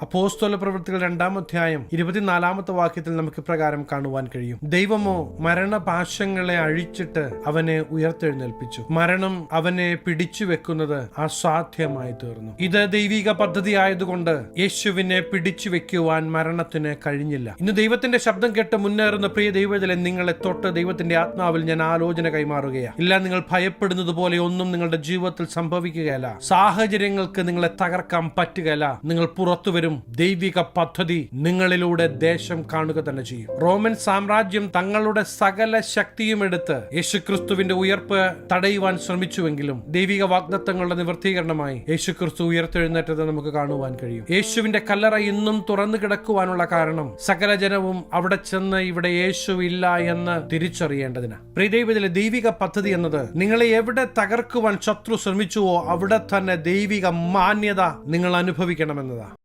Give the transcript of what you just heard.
അപ്പോസ്തല പ്രവൃത്തികൾ 2-ാം അധ്യായം 24-ാമത്തെ വാക്യത്തിൽ നമുക്ക് പ്രകാരം കാണുവാൻ കഴിയും. ദൈവമോ മരണപാശങ്ങളെ അഴിച്ചിട്ട് അവനെ ഉയർത്തെഴുന്നേൽപ്പിച്ചു. മരണം അവനെ പിടിച്ചു വെക്കുന്നത് അസാധ്യമായി തീർന്നു. ഇത് ദൈവിക പദ്ധതി ആയതുകൊണ്ട് യേശുവിനെ പിടിച്ചു വെക്കുവാൻ മരണത്തിന് കഴിഞ്ഞില്ല. ഇന്ന് ദൈവത്തിന്റെ ശബ്ദം കേട്ട് മുന്നേറുന്ന പ്രിയ ദൈവത്തിലെ നിങ്ങളെ തൊട്ട് ദൈവത്തിന്റെ ആത്മാവിൽ ഞാൻ ആലോചന കൈമാറുകയാണ്. ഇല്ല, നിങ്ങൾ ഭയപ്പെടുന്നത് പോലെ ഒന്നും നിങ്ങളുടെ ജീവിതത്തിൽ സംഭവിക്കുകയല്ല. സാഹചര്യങ്ങൾക്ക് നിങ്ങളെ തകർക്കാൻ പറ്റുകയല്ല. നിങ്ങൾ പുറത്തു വരും. ദൈവിക പദ്ധതി നിങ്ങളിലൂടെ ദേശം കാണുക തന്നെ ചെയ്യും. റോമൻ സാമ്രാജ്യം തങ്ങളുടെ സകല ശക്തിയും എടുത്ത് യേശുക്രിസ്തുവിന്റെ ഉയർപ്പ് തടയുവാൻ ശ്രമിച്ചുവെങ്കിലും ദൈവിക വാഗ്ദത്തങ്ങളുടെ നിവൃത്തീകരണമായി യേശുക്രിസ്തു ഉയർത്തെഴുന്നേറ്റത് നമുക്ക് കാണുവാൻ കഴിയും. യേശുവിന്റെ കല്ലറ ഇന്നും തുറന്നു കിടക്കുവാനുള്ള കാരണം സകല ജനവും അവിടെ ചെന്ന് ഇവിടെ യേശു ഇല്ല എന്ന് തിരിച്ചറിയേണ്ടതിനാണ്. പ്രിയദൈവത്തിലെ ദൈവിക പദ്ധതി എന്നത് നിങ്ങളെ എവിടെ തകർക്കുവാൻ ശത്രു ശ്രമിച്ചുവോ അവിടെ തന്നെ ദൈവിക മാന്യത നിങ്ങൾ അനുഭവിക്കണമെന്നതാണ്.